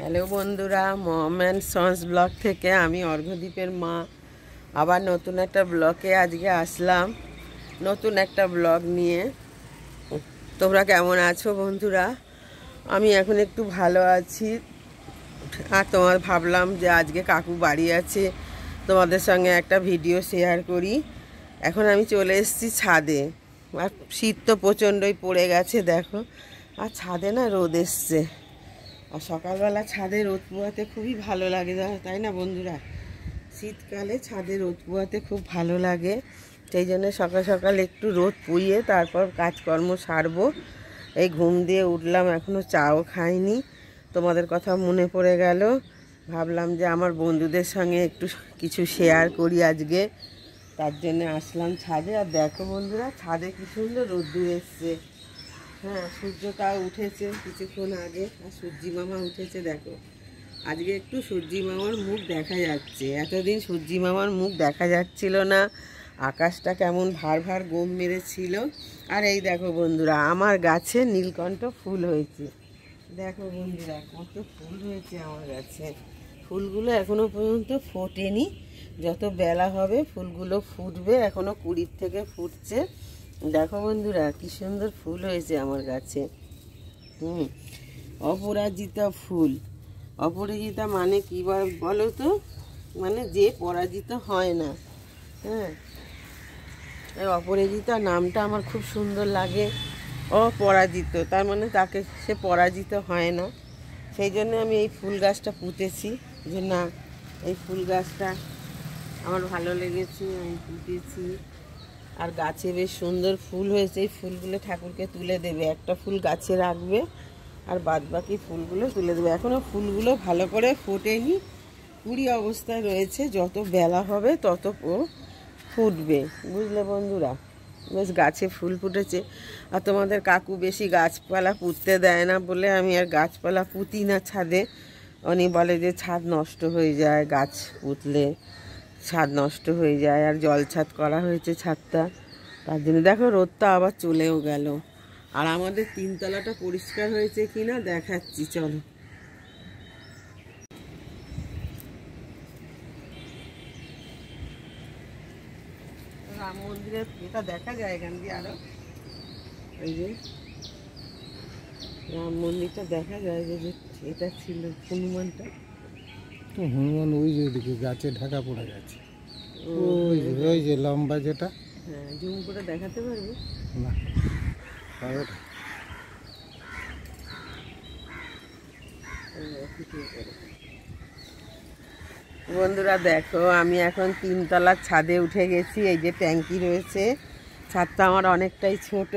Hello বন্ধুরা, মম and sons blog থেকে আমি অর্ঘ্যদ্বীপের মা আবার নতুন একটা ব্লগে আজকে আসলাম, নতুন একটা ব্লগ নিয়ে। তোমরা কেমন আছো বন্ধুরা? আমি এখন একটু ভালো আছি। আর তোমার ভাবলাম যে আজকে কাকু বাড়ি আছে, তোমাদের সঙ্গে একটা ভিডিও শেয়ার করি। এখন আমি চলে এসেছি ছাদে, আর শীত তো প্রচণ্ডই পড়ে গেছে দেখো। আর ছাদে না রোদ এসছে, আর সকালবেলা ছাদে রোদ পোয়াতে খুবই ভালো লাগে, তাই না বন্ধুরা? শীতকালে ছাদে রোদ পোয়াতে খুব ভালো লাগে। সেই জন্য সকাল সকাল একটু রোদ পুইয়ে তারপর কাজকর্ম সারবো। এই ঘুম দিয়ে উঠলাম, এখনও চাও খাইনি। তোমাদের কথা মনে পড়ে গেল, ভাবলাম যে আমার বন্ধুদের সঙ্গে একটু কিছু শেয়ার করি আজকে, তার জন্য আসলাম ছাদে। আর দেখো বন্ধুরা, ছাদে কি সুন্দর রোদ্দুর এসছে। হ্যাঁ, সূর্যটাও উঠেছে কিছুক্ষণ আগে, আর সূর্যি মামা উঠেছে দেখো। আজকে একটু সূর্যি মামার মুখ দেখা যাচ্ছে, এতদিন সূর্যি মামার মুখ দেখা যাচ্ছিল না। আকাশটা কেমন ভার ভার গম মেরেছিল। আর এই দেখো বন্ধুরা, আমার গাছে নীলকণ্ঠ ফুল হয়েছে। দেখো বন্ধুরা, কত ফুল হয়েছে আমার গাছে। ফুলগুলো এখনো পর্যন্ত ফোটেনি, যত বেলা হবে ফুলগুলো ফুটবে। এখনো 20 থেকে ফুটছে। দেখো বন্ধুরা, কি সুন্দর ফুল হয়েছে আমার গাছে। অপরাজিতা ফুল। অপরাজিতা মানে কি বলো তো? মানে যে পরাজিত হয় না। হ্যাঁ, এই অপরাজিতা নামটা আমার খুব সুন্দর লাগে। অপরাজিত তার মানে তাকে সে পরাজিত হয় না। সেই জন্য আমি এই ফুল গাছটা পুঁতেছি, যে না, এই ফুল গাছটা আমার ভালো লেগেছে, আমি পুঁতেছি। আর গাছে বেশ সুন্দর ফুল হয়েছে। এই ফুলগুলো ঠাকুরকে তুলে দেবে, একটা ফুল গাছে রাখবে আর বাদ বাকি ফুলগুলো তুলে দেবে। এখনও ফুলগুলো ভালো করে ফোটেনি, কুড়ি অবস্থায় রয়েছে। যত বেলা হবে তত ফুটবে, বুঝলে বন্ধুরা? বেশ গাছে ফুল ফুটেছে। আর তোমাদের কাকু বেশি গাছপালা পুঁততে দেয় না বলে আমি আর গাছপালা পুঁতি না ছাদে। উনি বলে যে ছাদ নষ্ট হয়ে যায়, গাছ পুঁতলে ছাদ নষ্ট হয়ে যায়। আর জল ছাদ করা হয়েছে ছাদটা, তার জন্য দেখো রোদটা আবার চলেও গেল। আর আমাদের 3 তলাটা পরিষ্কার হয়েছে কিনা দেখাচ্ছি, চলো। রাম মন্দিরের এটা দেখা যায় এখান দিয়ে, আরো ওই যে রাম মন্দিরটা দেখা যায়, যে এটা ছিল হনুমানটা। হনুমান ওই যে ওইদিকে গাছে ঢাকা পড়ে গেছে, ওই যে লম্বা যেটা। হ্যাঁ, জুম করে দেখাতে পারবে না, পাবে না। বন্ধুরা দেখো, আমি এখন 3 তলার ছাদে উঠে গেছি। এই যে ট্যাঙ্কি রয়েছে, ছাদটা আমার অনেকটাই ছোট।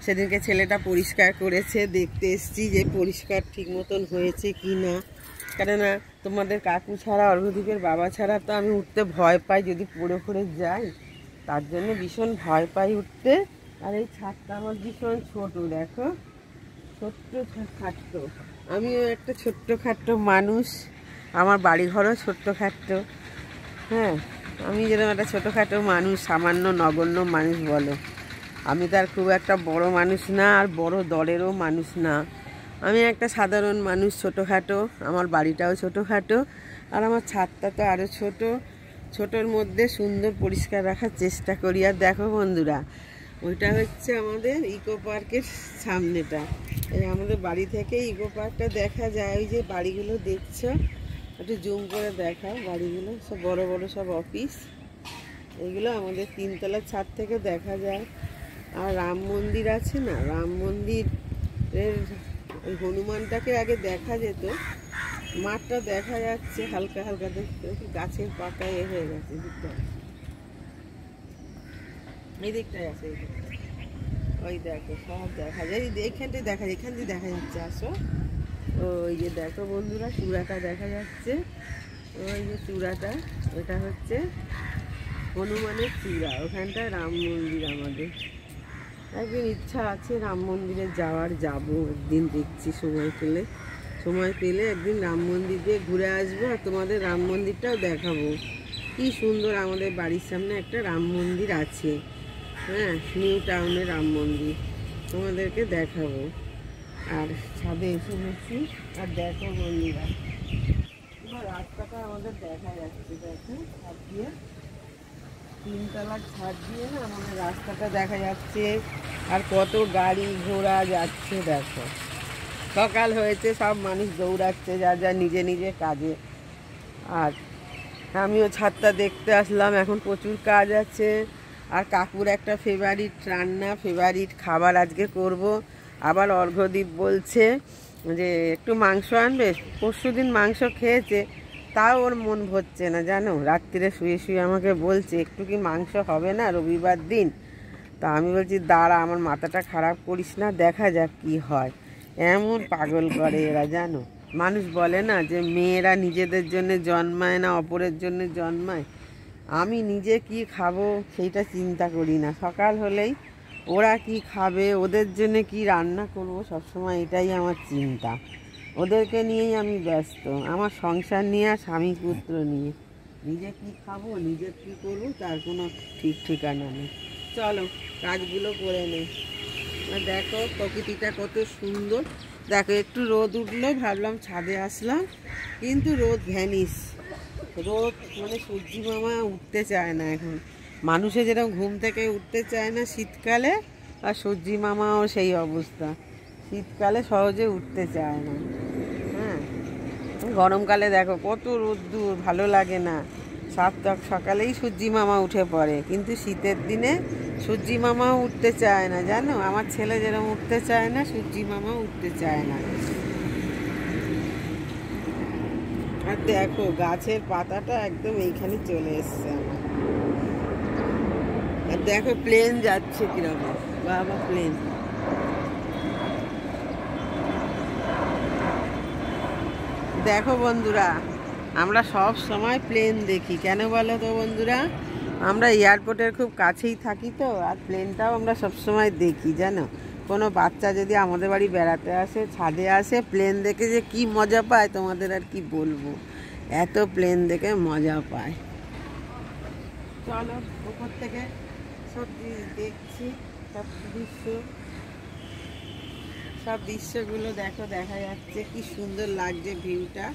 সেদিনকে ছেলেটা পরিষ্কার করেছে, দেখতে এসছি যে পরিষ্কার ঠিক মতন হয়েছে কি না। কেননা তোমাদের কাকু ছাড়া, অর্ঘ্যদ্বীপের বাবা ছাড়া তো আমি উঠতে ভয় পাই, যদি পড়ে পড়ে যাই, তার জন্য ভীষণ ভয় পাই উঠতে। আর এই ছাদটা আমার ভীষণ ছোট, দেখো, ছোট্ট খাট্ট। আমিও একটা ছোট্ট খাট্ট মানুষ, আমার বাড়িঘরও ছোট্টখাট্ট। হ্যাঁ, আমি যেরকম একটা ছোটোখাটো মানুষ, সামান্য নগণ্য মানুষ বলো, আমি তো আর খুব একটা বড় মানুষ না, আর বড় দলেরও মানুষ না। আমি একটা সাধারণ মানুষ, ছোটোখাটো। আমার বাড়িটাও ছোটোখাটো, আর আমার ছাদটা তো আরও ছোট। ছোটোর মধ্যে সুন্দর পরিষ্কার রাখার চেষ্টা করি। আর দেখো বন্ধুরা, ওইটা হচ্ছে আমাদের ইকো পার্কের সামনেটা। এই আমাদের বাড়ি থেকে ইকো পার্কটা দেখা যায়। ওই যে বাড়িগুলো দেখছো, একটু জুম করে দেখাও। বাড়িগুলো সব বড় বড় সব অফিস, এগুলো আমাদের 3 তলার ছাদ থেকে দেখা যায়। আর রাম মন্দির আছে না, রাম মন্দিরের ওই হনুমানটাকে আগে দেখা যেত। মাঠটা দেখা যাচ্ছে হালকা হালকা, দেখতে গাছের পাতা হয়ে গেছে। এই দিকটায় আছে, এই দিকটা, ওই দেখো সব দেখা যায়। এইখানটায় দেখা যায়, এখান দিয়ে দেখা যাচ্ছে। আসো, ওই যে দেখো বন্ধুরা, চূড়াটা দেখা যাচ্ছে। ওই যে চূড়াটা, ওটা হচ্ছে হনুমানের চূড়া। ওখানটায় রাম মন্দির আমাদের। একদিন ইচ্ছা আছে রাম মন্দিরে যাওয়ার, যাবো একদিন, দেখছি সময় পেলে একদিন রাম মন্দির দিয়ে ঘুরে আসবো, আর তোমাদের রাম মন্দিরটাও দেখাবো। কি সুন্দর আমাদের বাড়ির সামনে একটা রাম মন্দির আছে। হ্যাঁ, নিউ টাউনের রাম মন্দির তোমাদেরকে দেখাবো। আর ছাদে এসে গেছি। আর দেখো বন্ধুরা, এবার রাস্তাটা আমাদের দেখা যাচ্ছে, দেখো ছাদ দিয়ে, তিনতলার ছাদ দিয়ে না আমাদের রাস্তাটা দেখা যাচ্ছে। আর কত গাড়ি ঘোড়া যাচ্ছে দেখো। সকাল হয়েছে, সব মানুষ দৌড়াচ্ছে যার যা নিজে নিজে কাজে। আর আমিও ছাদটা দেখতে আসলাম, এখন প্রচুর কাজ আছে। আর কাকুর একটা ফেভারিট রান্না, ফেভারিট খাবার আজকে করব। আবার অর্ঘ্যদীপ বলছে যে একটু মাংস আনবে, পরশুদিন মাংস খেয়েছে, তাও ওর মন ভরছে না জানো। রাত্রিরে শুয়ে শুয়ে আমাকে বলছে একটু কি মাংস হবে না রবিবার দিন। তা আমি বলছি দাঁড়া, আমার মাথাটা খারাপ করিস না, দেখা যাক কি হয়। এমন পাগল করে এরা জানো। মানুষ বলে না যে মেয়েরা নিজেদের জন্য জন্মায় না, অপরের জন্য জন্মায়। আমি নিজে কি খাবো সেইটা চিন্তা করি না, সকাল হলেই ওরা কি খাবে, ওদের জন্য কি রান্না করব, সবসময় এটাই আমার চিন্তা। ওদেরকে নিয়েই আমি ব্যস্ত, আমার সংসার নিয়ে আর স্বামী পুত্র নিয়ে। নিজে কি খাবো, নিজে কি করবো তার কোনো ঠিক ঠিকানা নেই। চলো কাজগুলো করে নেই। আর দেখো প্রকৃতিটা কত সুন্দর। দেখো একটু রোদ উঠলো, ভাবলাম ছাদে আসলাম, কিন্তু রোদ ভ্যানিস। রোদ মানে সূর্যি মামা উঠতে চায় না এখন। মানুষে যেরকম ঘুম থেকে উঠতে চায় না শীতকালে, আর সূর্যি মামাও সেই অবস্থা, শীতকালে সহজে উঠতে চায় না। হ্যাঁ, গরমকালে দেখো কত রোদ্দুর, ভালো লাগে না। সকালেই সূর্যি মামা উঠে পড়ে, কিন্তু শীতের দিনে সূর্যি মামাও উঠতে চায় না জানো। আমার ছেলে যেরকম উঠতে চায় না, সূর্যি মামাও উঠতে চায় না। আর দেখো গাছের পাতাটা একদম এইখানে চলে এসছে আমার। আর দেখো প্লেন যাচ্ছে কিরকম, বাবা প্লেন। দেখো বন্ধুরা, আমরা সব সময় প্লেন দেখি, কেন বলো তো বন্ধুরা? আমরা এয়ারপোর্টের খুব কাছেই থাকি তো, আর প্লেনটাও আমরা সব সময় দেখি জানো। কোনো বাচ্চা যদি আমাদের বাড়ি বেড়াতে আসে, ছাদে আসে, প্লেন দেখে যে কি মজা পায় তোমাদের আর কি বলবো। এত প্লেন দেখে মজা পায়। চলো উপর থেকে সব দেখছি, সব দৃশ্যগুলো দেখো, দেখা যাচ্ছে কি সুন্দর লাগছে ভিউটা।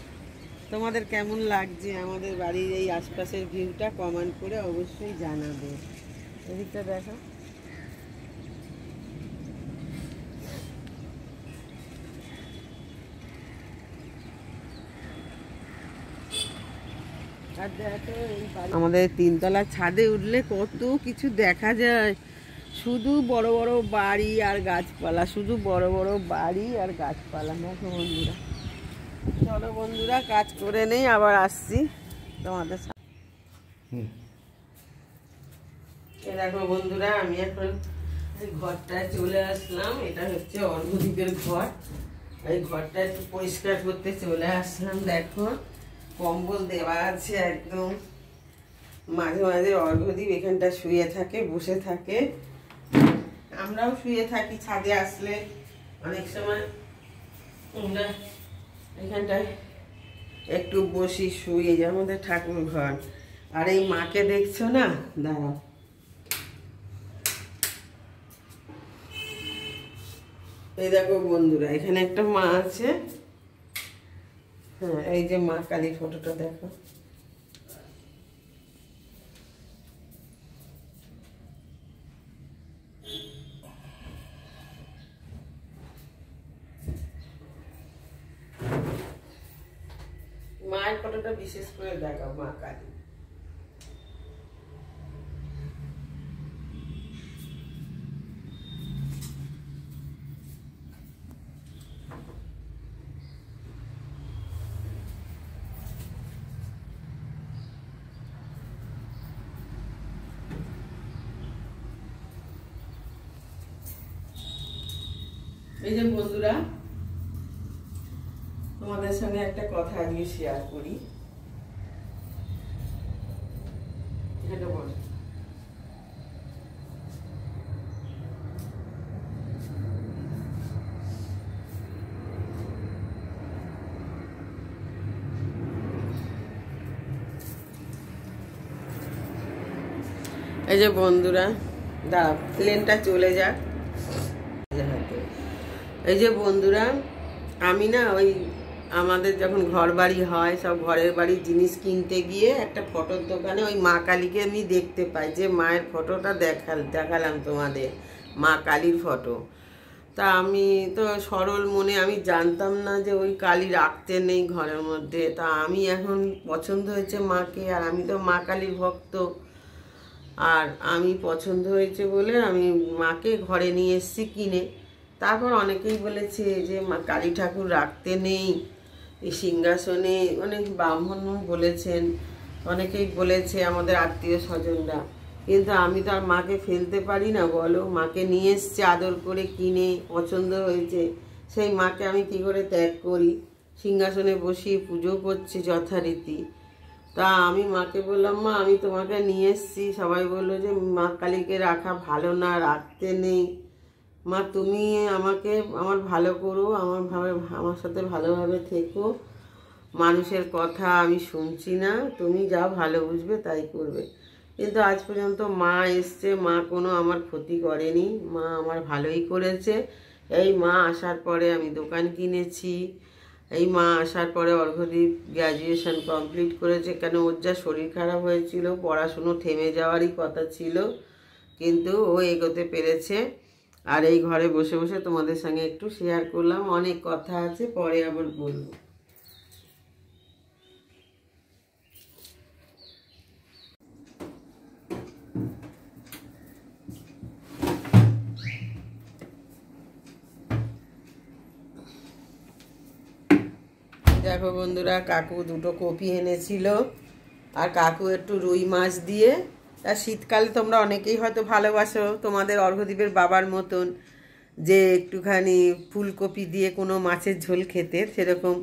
তোমাদের কেমন লাগছে আমাদের বাড়ির এই আশপাশের ভিউটা কমেন্ট করে অবশ্যই জানাবে। এদিকটা দেখো, আর দেখো আমাদের তিনতলার ছাদে উঠলে কত কিছু দেখা যায়। শুধু বড় বড় বাড়ি আর গাছপালা, শুধু বড় বড় বাড়ি আর গাছপালা। দেখো বন্ধুরা, চলো বন্ধুরা কাজ করে নেই, আবার আসছি তোমাদের সাথে। দেখো বন্ধুরা, আমি এখন ঘরটায় চলে আসলাম। এটা হচ্ছে অর্ঘ্যদীপের ঘর। এই ঘরটা একটু পরিষ্কার করতে চলে আসলাম। দেখো কম্বল দেওয়া আছে একদম। মাঝে মাঝে অর্ঘ্যদীপ এখানটা শুয়ে থাকে, বসে থাকে, আমরাও শুয়ে থাকি ছাদে আসলে। অনেক সময় আমরা এখানটায় একটু বসি, শুই। এই যে আমাদের ঠাকুর ঘর। আর এই মাকে দেখছো না, দাঁড়াও, এই দেখো বন্ধুরা, এখানে একটা মা আছে। হ্যাঁ, এই যে মা কালীর ফটোটা দেখো। মায়ের ফটোটা বিশেষ করে দেখাও, মা কালী। এই যে বন্ধুরা, তোমাদের সঙ্গে একটা কথা আজকে শেয়ার করি। এটা বল। এই যে বন্ধুরা, দাঁড়াও প্লেনটা চলে যাক। এই যে বন্ধুরা, আমি না ওই আমাদের যখন ঘর বাড়ি হয়, সব ঘরের বাড়ির জিনিস কিনতে গিয়ে একটা ফটোর দোকানে ওই মা কালীকে আমি দেখতে পাই, যে মায়ের ফটোটা দেখালাম তোমাদের, মা কালীর ফটো। তা আমি তো সরল মনে, আমি জানতাম না যে ওই কালী রাখতে নেই ঘরের মধ্যে। তা আমি এখন পছন্দ হয়েছে মাকে, আর আমি তো মা কালীর ভক্ত, আর আমি পছন্দ হয়েছে বলে আমি মাকে ঘরে নিয়ে এসেছি কিনে। তারপর অনেকেই বলেছে যে মা কালী ঠাকুর রাখতে নেই এই সিংহাসনে, অনেক ব্রাহ্মণ বলেছেন, অনেকেই বলেছে আমাদের আত্মীয় স্বজনরা। কিন্তু আমি তো আর মাকে ফেলতে পারি না বলো, মাকে নিয়ে এসছে আদর করে কিনে, পছন্দ হয়েছে, সেই মাকে আমি কি করে ত্যাগ করি? সিংহাসনে বসিয়ে পুজো করছি যথারীতি। তা আমি মাকে বললাম, মা আমি তোমাকে নিয়ে এসছি, সবাই বললো যে মা কালীকে রাখা ভালো না, রাখতে নেই। মা তুমি আমাকে আমার ভালো করো, আমার সাথে ভালোভাবে থেকো, মানুষের কথা আমি শুনছি না, তুমি যা ভালো বুঝবে তাই করবে। কিন্তু আজ পর্যন্ত মা এসছে, মা কোনো আমার ক্ষতি করেনি, মা আমার ভালোই করেছে। এই মা আসার পরে আমি দোকান কিনেছি, এই মা আসার পরে অর্ঘদীপ গ্র্যাজুয়েশন কমপ্লিট করেছে। কেন, ওর যা শরীর খারাপ হয়েছিল, পড়াশুনো থেমে যাওয়ারই কথা ছিল, কিন্তু ও এগোতে পেরেছে। আর এই ঘরে বসে বসে তোমাদের সঙ্গে একটু শেয়ার করলাম, অনেক কথা আছে, পরে আবার বলবো। দেখো বন্ধুরা, কাকু দুটো কপি এনেছিল, আর কাকু একটু রুই মাছ দিয়ে, আর শীতকালে তোমরা অনেকেই হয়তো ভালোবাসো তোমাদের অর্ঘদীপের বাবার মতন যে একটুখানি ফুলকপি দিয়ে কোনো মাছের ঝোল খেতে, সেরকম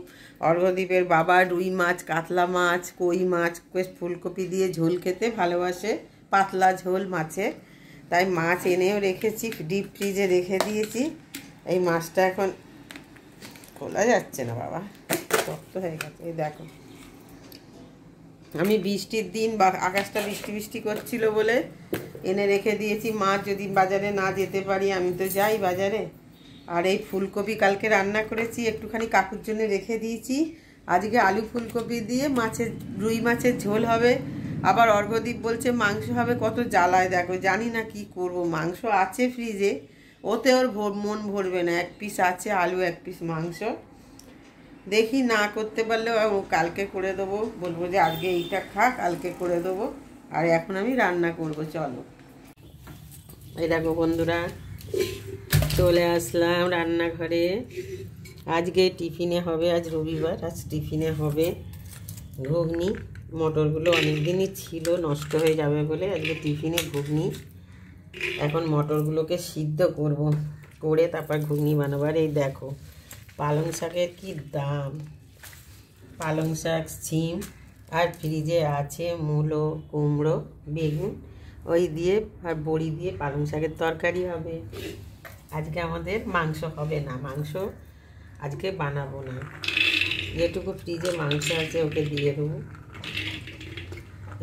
অর্ঘদীপের বাবা রুই মাছ, কাতলা মাছ, কই মাছ ফুলকপি দিয়ে ঝোল খেতে ভালোবাসে, পাতলা ঝোল মাছের। তাই মাছ এনেও রেখেছি, ডিপ ফ্রিজে রেখে দিয়েছি। এই মাছটা এখন খোলা যাচ্ছে না বাবা, শক্ত হয়ে গেছে। এই দেখো, আমি বৃষ্টির দিন বা আকাশটা বৃষ্টি বৃষ্টি করছিল বলে এনে রেখে দিয়েছি। মাছ যদি বাজারে না যেতে পারি, আমি তো যাই বাজারে। আর এই ফুলকপি কালকে রান্না করেছি, একটুখানি কাকুর জন্য রেখে দিয়েছি। আজকে আলু ফুলকপি দিয়ে রুই মাছের ঝোল হবে। আবার অর্ঘদীপ বলছে মাংস হবে, কত জ্বালায় দেখো, জানি না কি করব। মাংস আছে ফ্রিজে, ওতে ওর মন ভরবে না, এক পিস আছে আলু, এক পিস মাংস। দেখি না করতে পারলেও কালকে করে দেবো, বলবো যে আজকে এইটা খা, কালকে করে দেবো। আর এখন আমি রান্না করব, চলো। এই দেখো বন্ধুরা, চলে আসলাম রান্নাঘরে। আজকে টিফিনে হবে, আজ রবিবার, আজ টিফিনে হবে ঘুগনি। মটরগুলো অনেক দিনই ছিল, নষ্ট হয়ে যাবে বলে আজকে টিফিনে ঘুগনি। এখন মটরগুলোকে সিদ্ধ করব, করে তারপর ঘুগনি বানাবার। এই দেখো পালং শাকের কি দাম, পালং শাক, সিম, আর ফ্রিজে আছে মূলো, কুমড়ো, বেগুন, ওই দিয়ে আর বড়ি দিয়ে পালং শাকের তরকারি হবে। আজকে আমাদের মাংস হবে না, মাংস আজকে বানাবো না। যেটুকু ফ্রিজে মাংস আছে ওকে দিয়ে দেবো।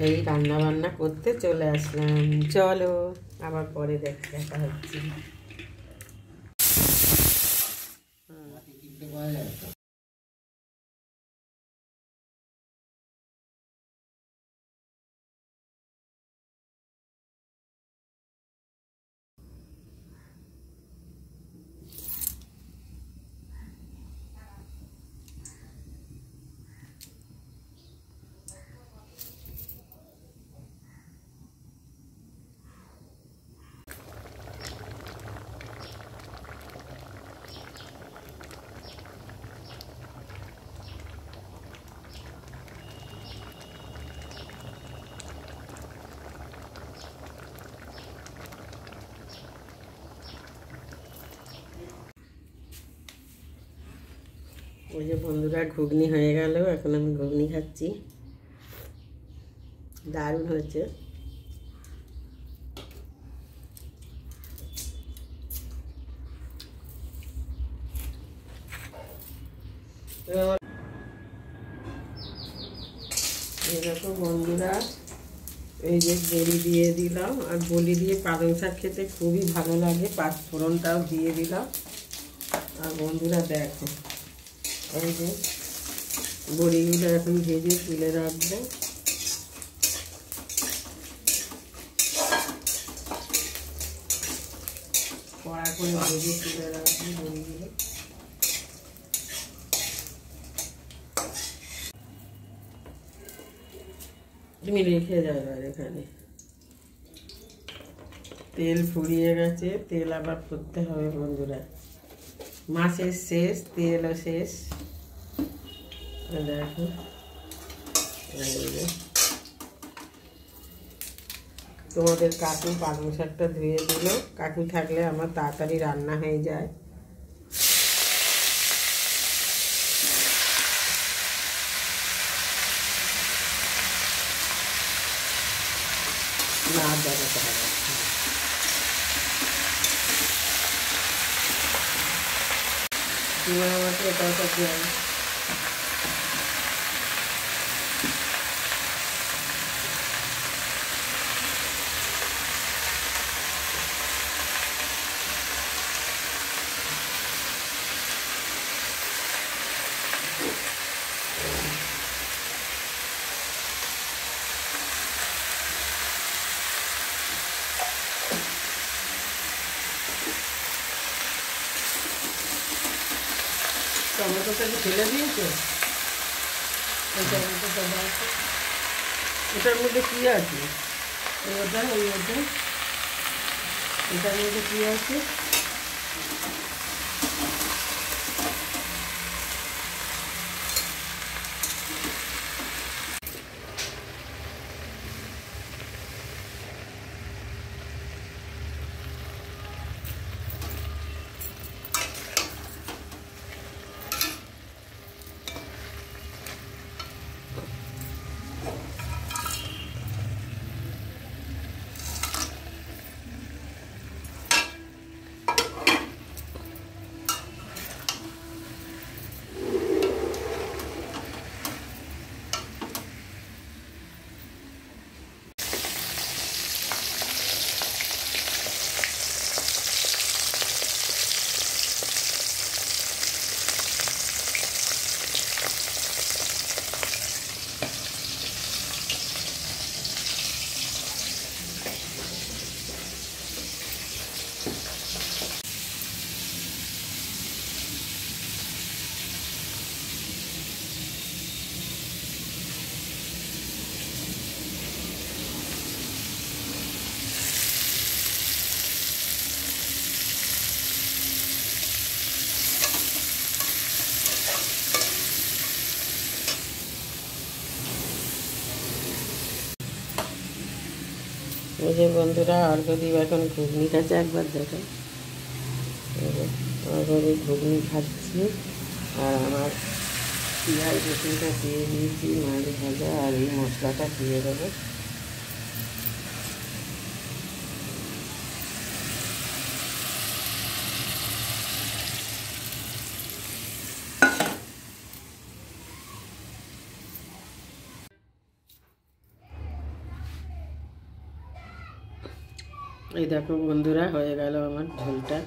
এই রান্না বান্না করতে চলে আসলাম, চলো আবার পরে দেখা হচ্ছে। ওই যে বন্ধুরা, ঘুগনি হয়ে গেল, এখন আমি ঘুগনি খাচ্ছি, দারুণ হয়েছে। এই দেখো বন্ধুরা, এই যে বড়ি দিয়ে দিলাম, আর বড়ি দিয়ে পালং শাক খেতে খুবই ভালো লাগে, পাঁচ ফোড়নটাও দিয়ে দিলাম। আর বন্ধুরা দেখো, এই যে বড়িগুলো এখন ভেজে তুলে রাখবো। কড়া করে ভেজে তুলে রাখবো বড়িগুলো। তুমি রেখে যাবে এখানে। তেল ফুরিয়ে গেছে, তেল আবার ফুটতে হবে বন্ধুরা। মাছের শেষ, তেলও শেষ। দেখো তোমাদের কাকু পালং শাকটা ধুয়ে দিল। কাকু থাকলে আমার তাড়াতাড়ি রান্না হয়ে যায়। না দেখাতে হবে, তোমার আমাকে তরকারি দেয়। টমেটোটা কি ফেলে দিয়েছো? এই টমেটোটা দাও তো। এটার মধ্যে কী আছে? ওটা এটার মধ্যে কী আছে? ওই যে বন্ধুরা অর্ঘ্যদীপ এখন ঘুগনি খাচ্ছে, একবার দেখো। অর্ঘ্যদীপ ঘুগনি খাচ্ছি, আর আমার পেঁয়াজ রসুনটা দিয়ে দিয়েছি, মাছ ভাজা, আর এই মশলাটা দিয়ে দেবো। এই দেখো বন্ধুরা, হয়ে গেল আমার ঝোলটা।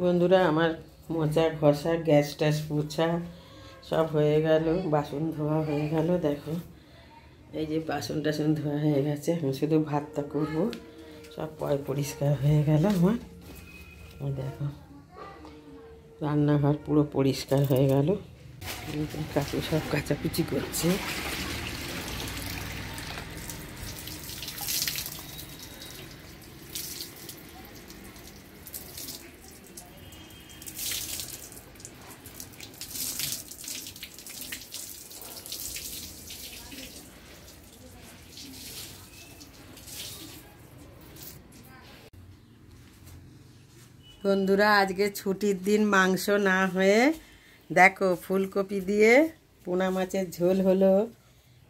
বন্ধুরা আমার মোচা ঘষা, গ্যাস ট্যাস পোছা সব হয়ে গেল, বাসন ধোয়া হয়ে গেল। দেখো এই যে বাসন টাসন ধোয়া হয়ে গেছে, আমি শুধু ভাতটা করবো। সব পরিষ্কার হয়ে গেল আমার। দেখো রান্নাঘর পুরো পরিষ্কার হয়ে গেল। কাকু সব কাচাকুচি করছে। বন্ধুরা আজকে ছুটির দিন, মাংস না হয়ে দেখো ফুলকপি দিয়ে পোনা মাছের ঝোল হলো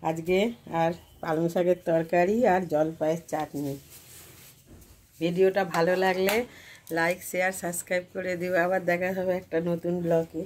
আজকে, আর পালং শাকের তরকারি, আর জলপাইয়ের চাটনি। ভিডিওটা ভালো লাগলে লাইক, শেয়ার, সাবস্ক্রাইব করে দিও। আবার দেখা হবে একটা নতুন ব্লগে।